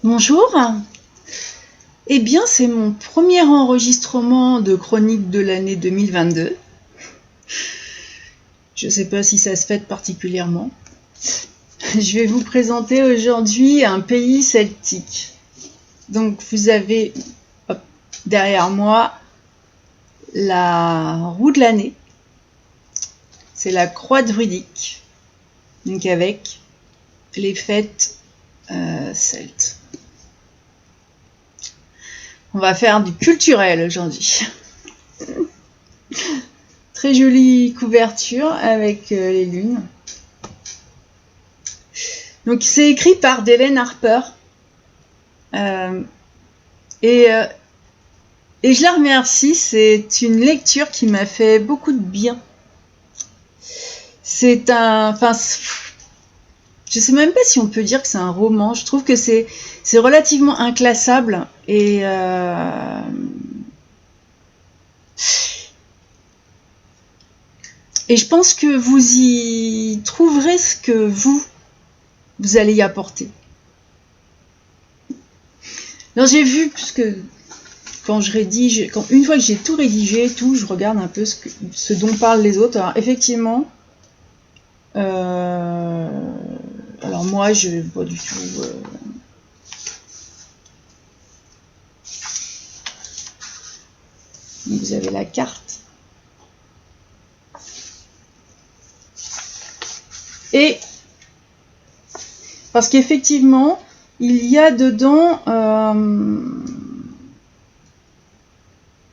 Bonjour, eh bien c'est mon premier enregistrement de chronique de l'année 2022. Je ne sais pas si ça se fête particulièrement. Je vais vous présenter aujourd'hui un pays celtique. Donc vous avez derrière moi la roue de l'année. C'est la croix de Rudic, donc avec les fêtes celtes. On va faire du culturel aujourd'hui. Très jolie couverture avec les lunes. Donc c'est écrit par Delaine Harper. Et je la remercie, c'est une lecture qui m'a fait beaucoup de bien. C'est je sais même pas si on peut dire que c'est un roman. Je trouve que c'est relativement inclassable et je pense que vous y trouverez ce que vous allez y apporter. Alors j'ai vu, puisque quand je rédige, une fois que j'ai tout rédigé, je regarde un peu ce dont parlent les autres. Alors effectivement, alors moi je vois du tout. Vous avez la carte. Et parce qu'effectivement, il y a dedans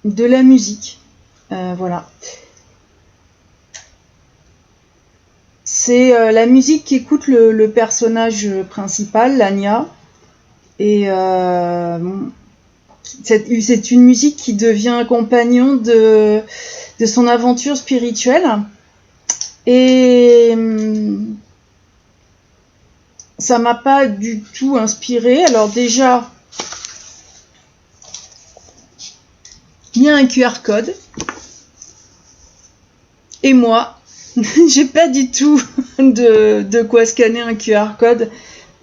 de la musique. Voilà. C'est la musique qu'écoute le personnage principal, Lania. Et c'est une musique qui devient compagnon de son aventure spirituelle. Et ça m'a pas du tout inspiré. Alors déjà, il y a un QR code. Et moi, j'ai pas du tout de quoi scanner un QR code.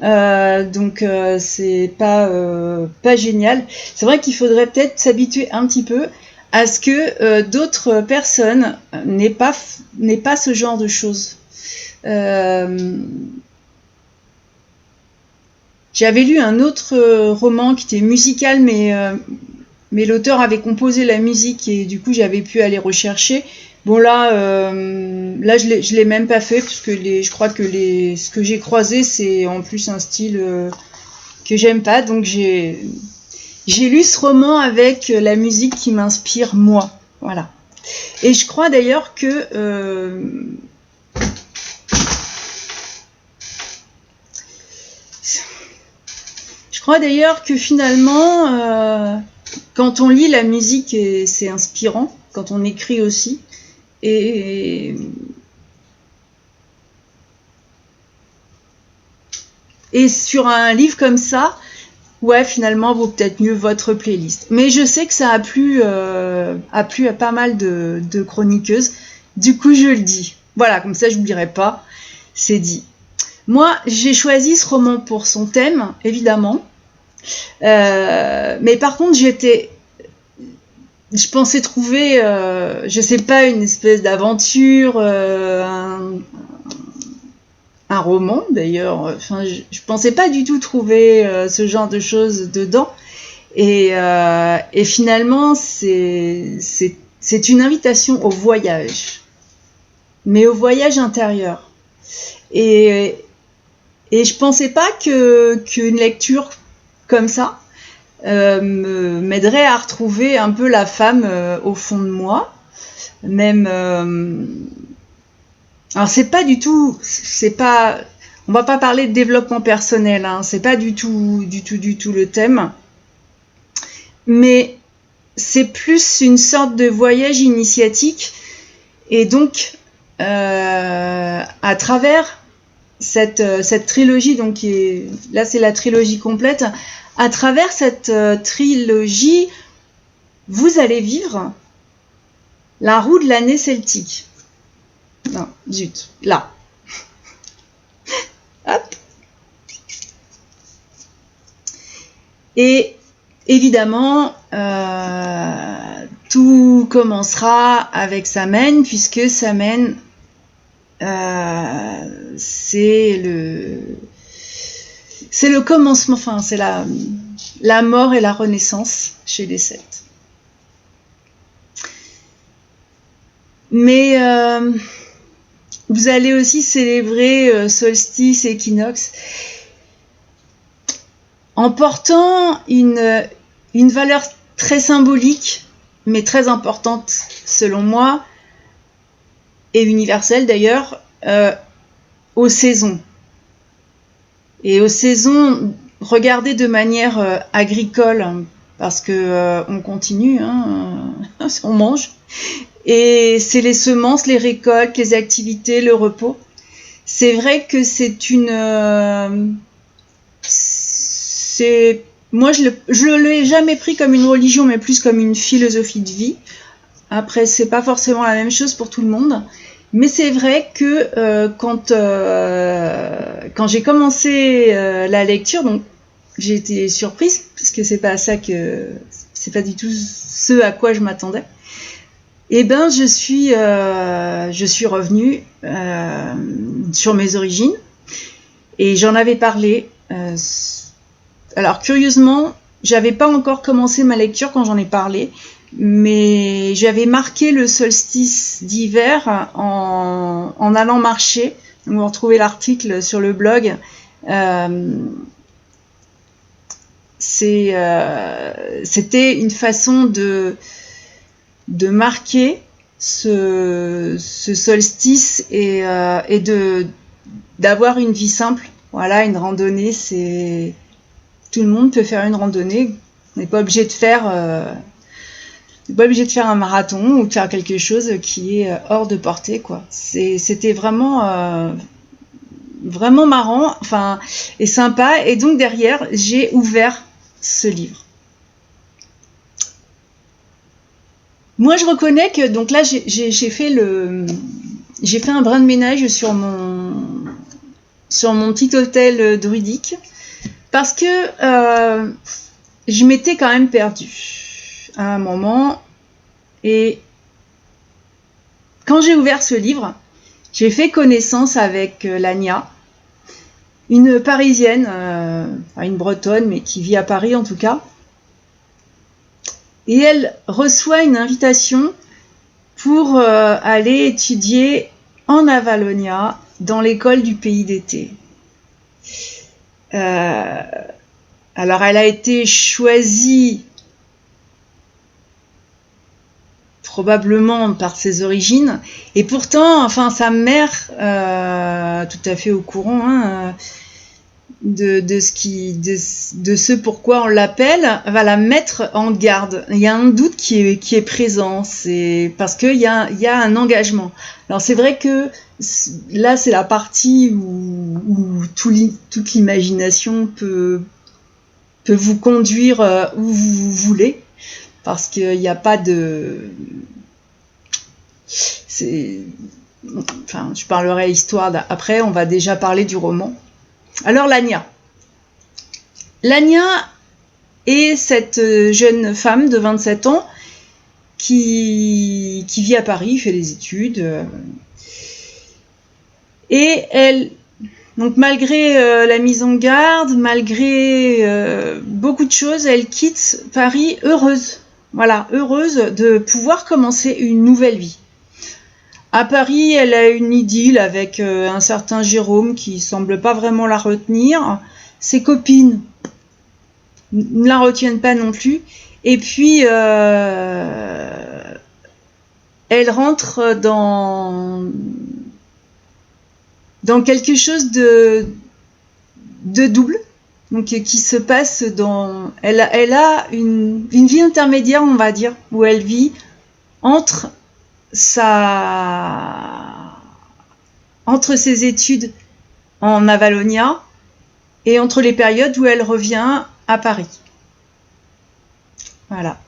Donc c'est pas génial. C'est vrai qu'il faudrait peut-être s'habituer un petit peu à ce que d'autres personnes n'aient pas ce genre de choses. J'avais lu un autre roman qui était musical, mais l'auteur avait composé la musique et du coup j'avais pu aller rechercher. Bon là je l'ai même pas fait parce que je crois que ce que j'ai croisé c'est en plus un style que j'aime pas, donc j'ai lu ce roman avec la musique qui m'inspire moi, voilà. Et je crois d'ailleurs que finalement quand on lit la musique c'est inspirant, quand on écrit aussi. Et sur un livre comme ça, ouais, finalement, vaut peut-être mieux votre playlist. Mais je sais que ça a plu à pas mal de chroniqueuses. Du coup, je le dis. Voilà, comme ça, je n'oublierai pas. C'est dit. Moi, j'ai choisi ce roman pour son thème, évidemment. Mais par contre, je pensais trouver, je sais pas, une espèce d'aventure, un roman d'ailleurs. Enfin, je pensais pas du tout trouver ce genre de choses dedans. Et finalement, c'est une invitation au voyage, mais au voyage intérieur. Et je pensais pas qu'une lecture comme ça m'aiderait à retrouver un peu la femme au fond de moi. Même alors c'est pas du tout, on va pas parler de développement personnel, hein, c'est pas du tout le thème, mais c'est plus une sorte de voyage initiatique. Et donc à travers cette trilogie, donc là c'est la trilogie complète, à travers cette trilogie, vous allez vivre la roue de l'année celtique. Non, zut, là. Hop. Et évidemment, tout commencera avec Samen, puisque Samen, c'est le commencement, enfin c'est la mort et la renaissance chez les Celtes. Mais vous allez aussi célébrer solstice, équinoxe, en portant une valeur très symbolique, mais très importante selon moi, et universelle d'ailleurs, aux saisons. Et aux saisons, regardez de manière agricole, parce que on continue, on mange. Et c'est les semences, les récoltes, les activités, le repos. C'est vrai que moi, je l'ai jamais pris comme une religion, mais plus comme une philosophie de vie. Après, c'est pas forcément la même chose pour tout le monde. Mais c'est vrai que quand j'ai commencé la lecture, donc j'ai été surprise, parce que c'est pas du tout ce à quoi je m'attendais. Eh ben, je suis revenue sur mes origines, et j'en avais parlé. Alors curieusement, j'avais pas encore commencé ma lecture quand j'en ai parlé, mais j'avais marqué le solstice d'hiver en allant marcher. Vous retrouvez l'article sur le blog. C'était une façon de marquer ce solstice et d'avoir une vie simple. Voilà, une randonnée, tout le monde peut faire une randonnée. On n'est pas obligé de faire un marathon ou de faire quelque chose qui est hors de portée, quoi. C'était vraiment vraiment marrant, et sympa. Et donc derrière, j'ai ouvert ce livre. Moi, je reconnais que donc là, j'ai fait un brin de ménage sur mon petit hôtel druidique, parce que je m'étais quand même perdue à un moment. Et quand j'ai ouvert ce livre, j'ai fait connaissance avec Lania, une Parisienne, une Bretonne, mais qui vit à Paris en tout cas. Et elle reçoit une invitation pour aller étudier en Avalonia, dans l'école du pays d'été. Alors elle a été choisie probablement par ses origines, et pourtant, sa mère, tout à fait au courant de ce pourquoi on l'appelle, va la mettre en garde. Il y a un doute qui est présent, c'est parce qu'il y a un engagement. Alors c'est vrai que là c'est la partie où toute l'imagination peut vous conduire où vous voulez, parce qu'il n'y a pas de... je parlerai histoire après, on va déjà parler du roman. Alors Lania est cette jeune femme de 27 ans qui vit à Paris, fait des études, et elle, donc malgré la mise en garde, malgré beaucoup de choses, elle quitte Paris heureuse. Voilà, heureuse de pouvoir commencer une nouvelle vie. À Paris, elle a une idylle avec un certain Jérôme qui semble pas vraiment la retenir. Ses copines ne la retiennent pas non plus. Et puis, elle rentre dans quelque chose de double. Donc, qui se passe elle a une vie intermédiaire, on va dire, où elle vit entre ses études en Avalonia et entre les périodes où elle revient à Paris. Voilà.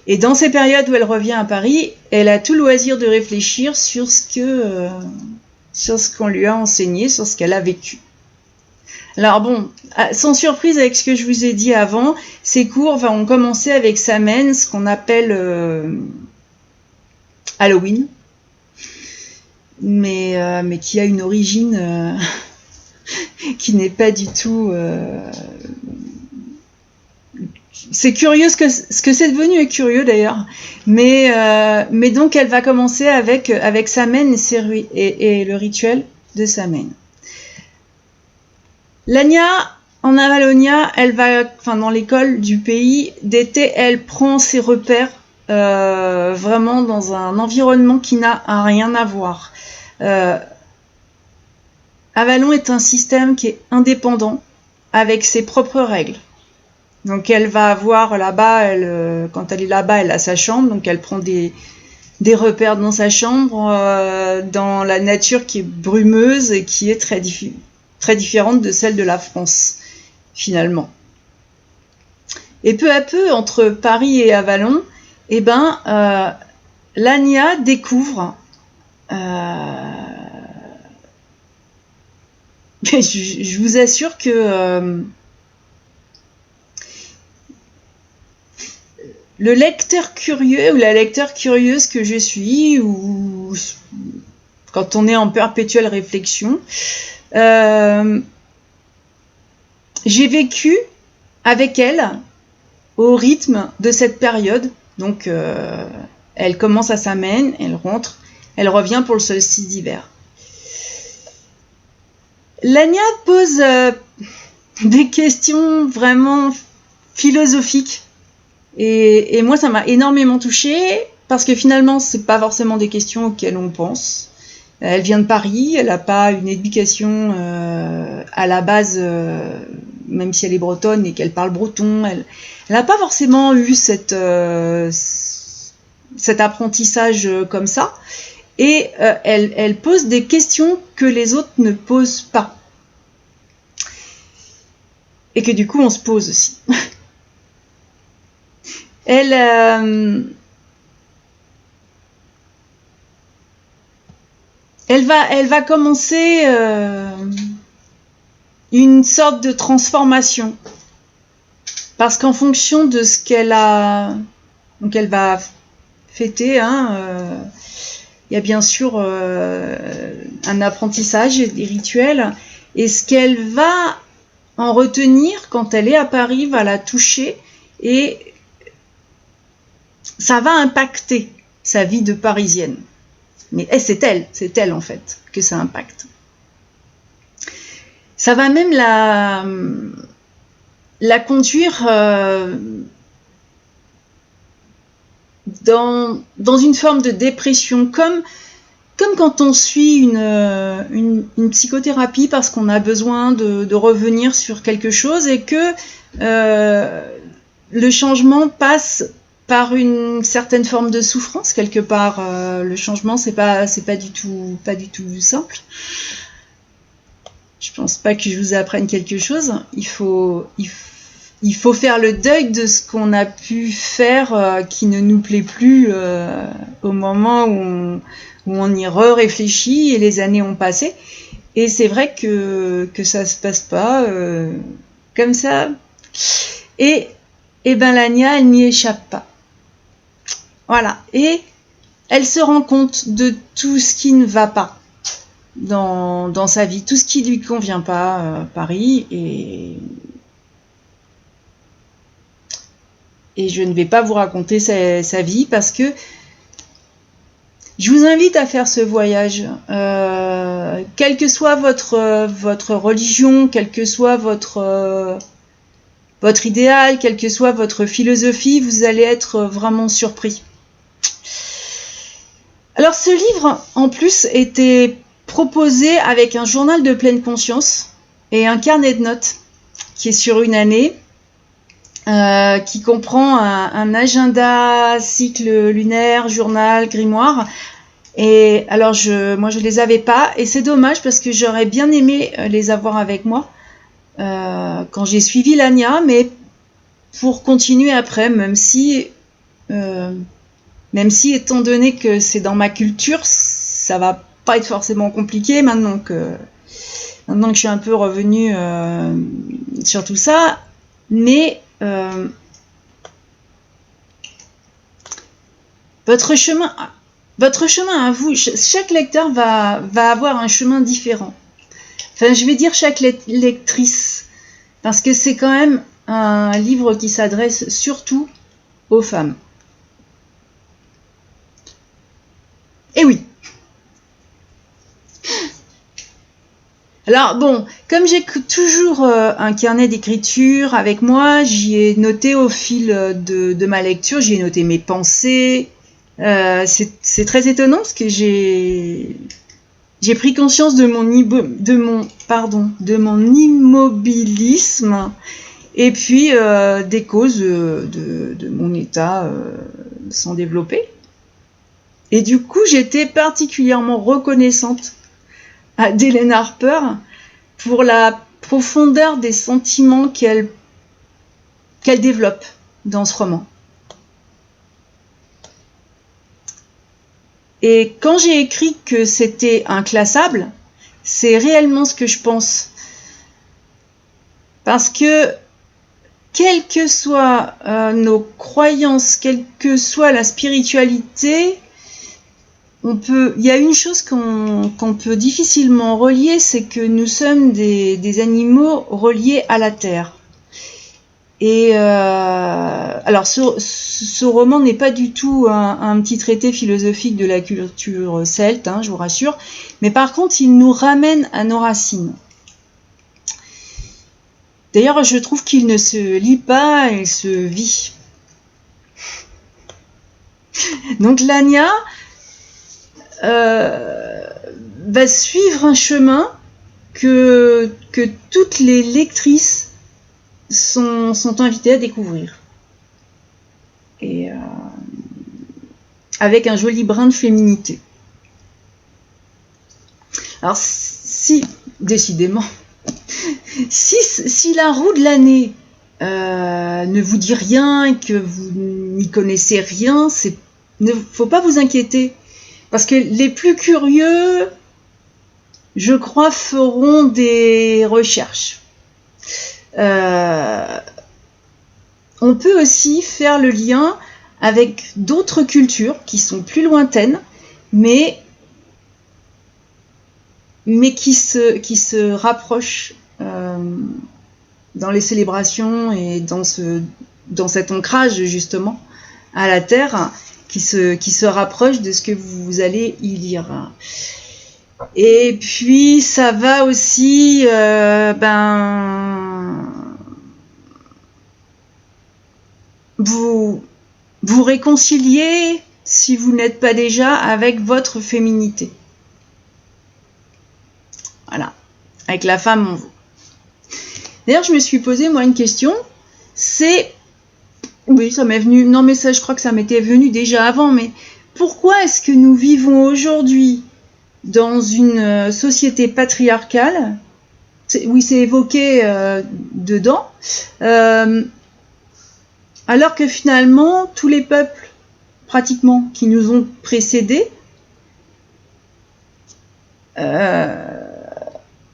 Et dans ces périodes où elle revient à Paris, elle a tout loisir de réfléchir sur ce qu'on lui a enseigné, sur ce qu'elle a vécu. Alors bon, sans surprise avec ce que je vous ai dit avant, ces cours vont commencer avec Samhain, ce qu'on appelle Halloween, mais qui a une origine qui n'est pas du tout... c'est curieux, ce que c'est devenu est curieux d'ailleurs, mais donc elle va commencer avec Samhain et le rituel de Samhain. L'Anya, en Avalonia, elle va, dans l'école du pays, d'été, elle prend ses repères vraiment dans un environnement qui n'a rien à voir. Avalon est un système qui est indépendant, avec ses propres règles. Donc elle va avoir là-bas, quand elle est là-bas, elle a sa chambre, donc elle prend des repères dans sa chambre, dans la nature qui est brumeuse et qui est très différente de celle de la France, finalement. Et peu à peu, entre Paris et Avalon, l'Anya découvre... je vous assure que le lecteur curieux ou la lecteur curieuse que je suis, ou quand on est en perpétuelle réflexion, j'ai vécu avec elle au rythme de cette période. Donc elle commence à Samhain, elle rentre, elle revient pour le solstice d'hiver. L'Anya pose des questions vraiment philosophiques et moi ça m'a énormément touchée parce que finalement c'est pas forcément des questions auxquelles on pense. Elle vient de Paris, elle n'a pas une éducation à la base, même si elle est bretonne et qu'elle parle breton, elle n'a pas forcément eu cet apprentissage comme ça. Et elle pose des questions que les autres ne posent pas. Et que du coup, on se pose aussi. Elle va commencer une sorte de transformation. Parce qu'en fonction de ce qu'elle a... Donc elle va fêter, il y a bien sûr un apprentissage et des rituels, et ce qu'elle va en retenir quand elle est à Paris va la toucher, et ça va impacter sa vie de Parisienne. Mais c'est elle en fait que ça impacte. Ça va même la conduire dans une forme de dépression, comme quand on suit une psychothérapie parce qu'on a besoin de revenir sur quelque chose et que le changement passe par une certaine forme de souffrance quelque part. Le changement c'est pas du tout simple. Je pense pas que je vous apprenne quelque chose. Il faut faire le deuil de ce qu'on a pu faire qui ne nous plaît plus au moment où on y réfléchit et les années ont passé. Et c'est vrai que ça se passe pas comme ça. Et l'Anya, elle n'y échappe pas. Voilà. Et elle se rend compte de tout ce qui ne va pas dans sa vie, tout ce qui lui convient pas, Paris, et je ne vais pas vous raconter sa vie parce que je vous invite à faire ce voyage, quelle que soit votre religion, quel que soit votre idéal, quelle que soit votre philosophie, vous allez être vraiment surpris. Alors ce livre, en plus, était proposé avec un journal de pleine conscience et un carnet de notes qui est sur une année, qui comprend un agenda, cycle lunaire, journal, grimoire. Et alors moi je les avais pas, et c'est dommage parce que j'aurais bien aimé les avoir avec moi quand j'ai suivi l'Anya, mais pour continuer après, même si étant donné que c'est dans ma culture, ça va pas être forcément compliqué maintenant que maintenant que je suis un peu revenue sur tout ça, mais votre chemin à vous, chaque lecteur va avoir un chemin différent. Enfin, je vais dire chaque lectrice, parce que c'est quand même un livre qui s'adresse surtout aux femmes. Et oui. Alors bon, comme j'ai toujours un carnet d'écriture avec moi, j'y ai noté au fil de ma lecture, j'y ai noté mes pensées. C'est très étonnant parce que j'ai pris conscience de mon immobilisme et puis des causes de mon état sans développer. Et du coup, j'étais particulièrement reconnaissante à Delaine Harper pour la profondeur des sentiments qu'elle développe dans ce roman. Et quand j'ai écrit que c'était inclassable, c'est réellement ce que je pense. Parce que, quelles que soient nos croyances, quelle que soit la spiritualité, il y a une chose qu'on peut difficilement relier, c'est que nous sommes des animaux reliés à la terre. Et alors, ce roman n'est pas du tout un petit traité philosophique de la culture celte, je vous rassure, mais par contre, il nous ramène à nos racines. D'ailleurs, je trouve qu'il ne se lit pas, il se vit. Donc, Lania va suivre un chemin que toutes les lectrices sont invitées à découvrir. Et avec un joli brin de féminité. Alors, décidément, si la roue de l'année ne vous dit rien et que vous n'y connaissez rien, ne faut pas vous inquiéter. Parce que les plus curieux, je crois, feront des recherches. On peut aussi faire le lien avec d'autres cultures qui sont plus lointaines, mais qui se rapprochent dans les célébrations et dans cet ancrage justement à la terre, qui se rapproche de ce que vous allez y lire. Et puis ça va aussi vous réconcilier, si vous n'êtes pas déjà, avec votre féminité. Voilà, avec la femme en vous. D'ailleurs, je me suis posé moi une question, oui, ça m'est venu, non mais ça je crois que ça m'était venu déjà avant, mais pourquoi est-ce que nous vivons aujourd'hui dans une société patriarcale, oui c'est évoqué dedans, alors que finalement tous les peuples pratiquement qui nous ont précédés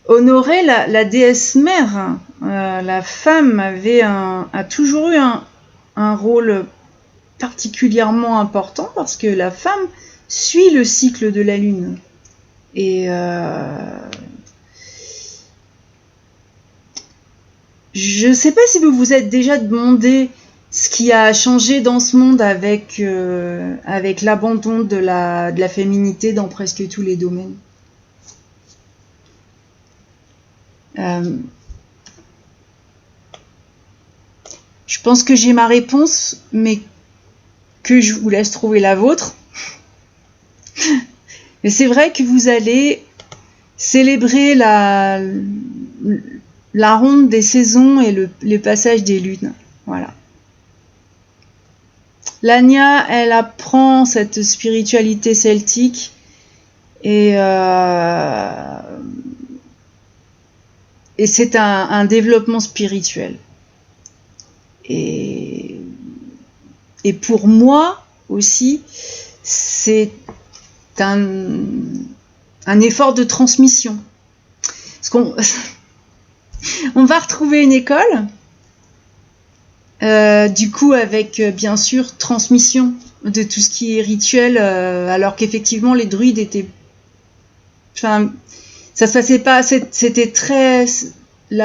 honoraient la déesse mère. La femme a toujours eu un rôle particulièrement important parce que la femme suit le cycle de la lune. Et je ne sais pas si vous vous êtes déjà demandé ce qui a changé dans ce monde avec l'abandon de la féminité dans presque tous les domaines. Je pense que j'ai ma réponse, mais que je vous laisse trouver la vôtre. Mais c'est vrai que vous allez célébrer la ronde des saisons et le passage des lunes. Voilà. Lania, elle apprend cette spiritualité celtique et c'est un développement spirituel. Et pour moi aussi, c'est un effort de transmission. parce qu'on on va retrouver une école, du coup avec bien sûr transmission de tout ce qui est rituel, alors qu'effectivement les druides étaient, enfin, ça se passait pas, c'était très, il n'y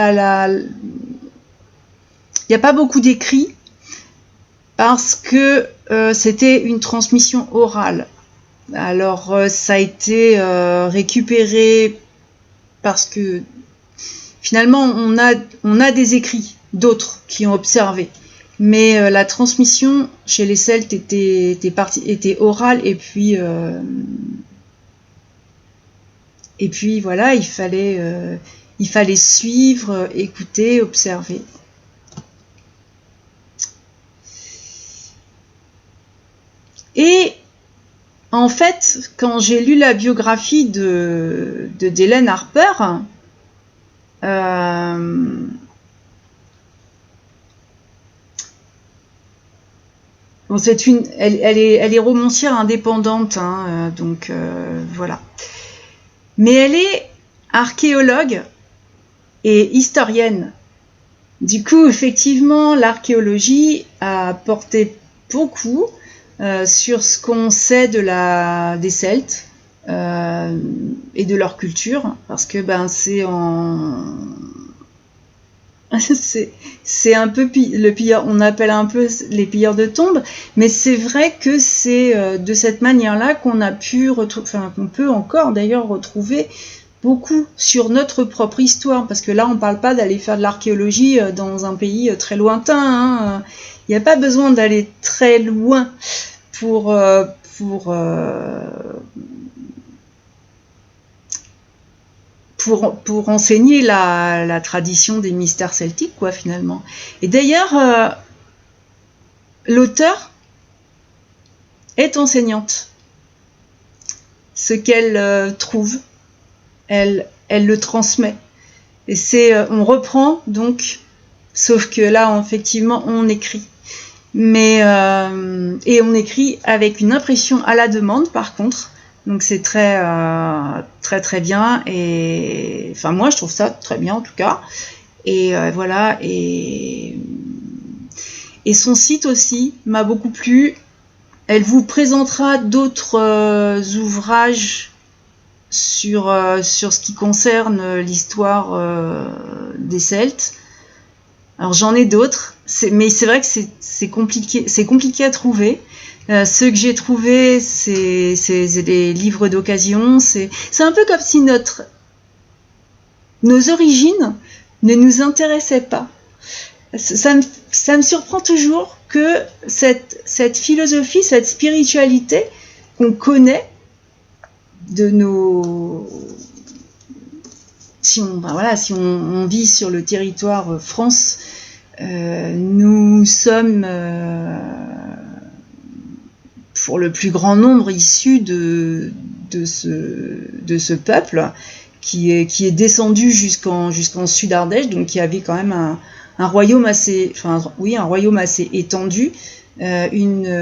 a pas beaucoup d'écrits parce que c'était une transmission orale. Alors ça a été récupéré parce que finalement on a des écrits d'autres qui ont observé, mais la transmission chez les Celtes était orale, et puis voilà, il fallait suivre, écouter, observer. Et en fait, quand j'ai lu la biographie de Delaine Harper, bon, elle est romancière indépendante, hein, donc voilà. Mais elle est archéologue et historienne. Du coup, effectivement, l'archéologie a apporté beaucoup sur ce qu'on sait des Celtes et de leur culture, parce que c'est un peu le pilleur, on appelle un peu les pilleurs de tombes, mais c'est vrai que c'est de cette manière-là qu'on a pu qu'on peut encore d'ailleurs retrouver beaucoup sur notre propre histoire, parce que là on parle pas d'aller faire de l'archéologie dans un pays très lointain, hein. Il n'y a pas besoin d'aller très loin pour enseigner la tradition des mystères celtiques, quoi, finalement. Et d'ailleurs, l'auteur est enseignante. Ce qu'elle trouve, elle le transmet. Et on reprend donc, sauf que là, effectivement, on écrit. Et on écrit avec une impression à la demande, par contre. Donc c'est très très bien, et enfin moi je trouve ça très bien en tout cas. Et voilà, et son site aussi m'a beaucoup plu. Elle vous présentera d'autres ouvrages sur ce qui concerne l'histoire des Celtes. Alors j'en ai d'autres, mais c'est vrai que c'est compliqué à trouver. Ceux que j'ai trouvés, c'est des livres d'occasion. C'est un peu comme si nos origines ne nous intéressaient pas. Ça me surprend toujours que cette philosophie, cette spiritualité qu'on connaît de nos... Si on vit sur le territoire France, nous sommes... pour le plus grand nombre issus de ce peuple qui est descendu jusqu'en Sud-Ardèche, donc qui avait quand même un royaume assez étendu, une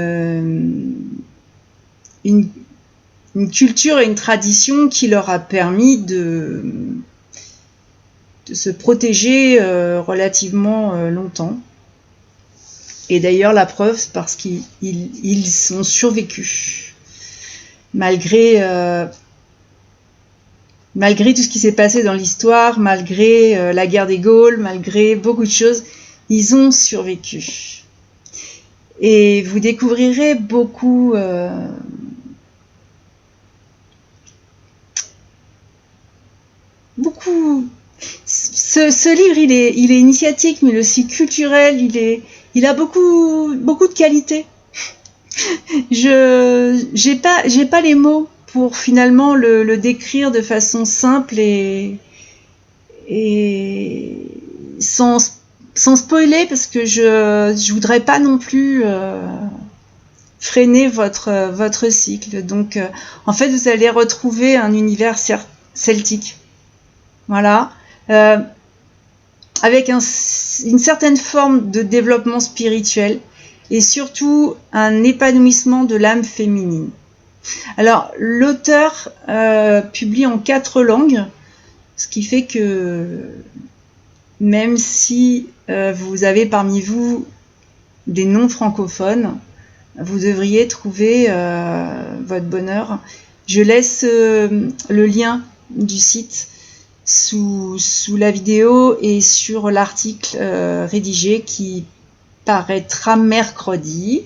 culture et une tradition qui leur a permis de se protéger relativement longtemps. Et d'ailleurs, la preuve, c'est parce qu'ils ont survécu. Malgré tout ce qui s'est passé dans l'histoire, malgré la guerre des Gaules, malgré beaucoup de choses, ils ont survécu. Et vous découvrirez beaucoup... Ce livre, il est initiatique, mais aussi culturel. Il a beaucoup de qualités. J'ai pas les mots pour finalement le décrire de façon simple et sans spoiler, parce que je voudrais pas non plus freiner votre cycle. Donc en fait, vous allez retrouver un univers celtique. Voilà. Avec une certaine forme de développement spirituel et surtout un épanouissement de l'âme féminine. Alors, l'auteur publie en 4 langues, Ce qui fait que même si vous avez parmi vous des non-francophones, vous devriez trouver votre bonheur. Je laisse le lien du site sous la vidéo et sur l'article rédigé qui paraîtra mercredi.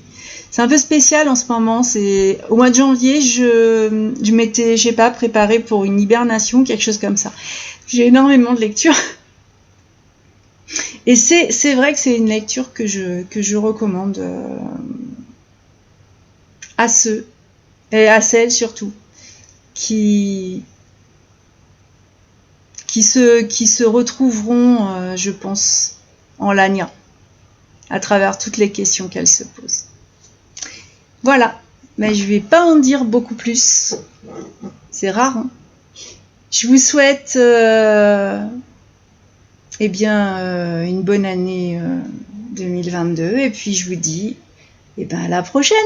C'est un peu spécial en ce moment. C'est au mois de janvier, je m'étais, je sais pas, préparée pour une hibernation, quelque chose comme ça. J'ai énormément de lectures. Et c'est vrai que c'est une lecture que je recommande à ceux, et à celles surtout, qui se retrouveront, je pense, en Lania, à travers toutes les questions qu'elle se pose. Voilà, mais je vais pas en dire beaucoup plus. C'est rare, hein. Je vous souhaite une bonne année 2022 et puis je vous dis à la prochaine.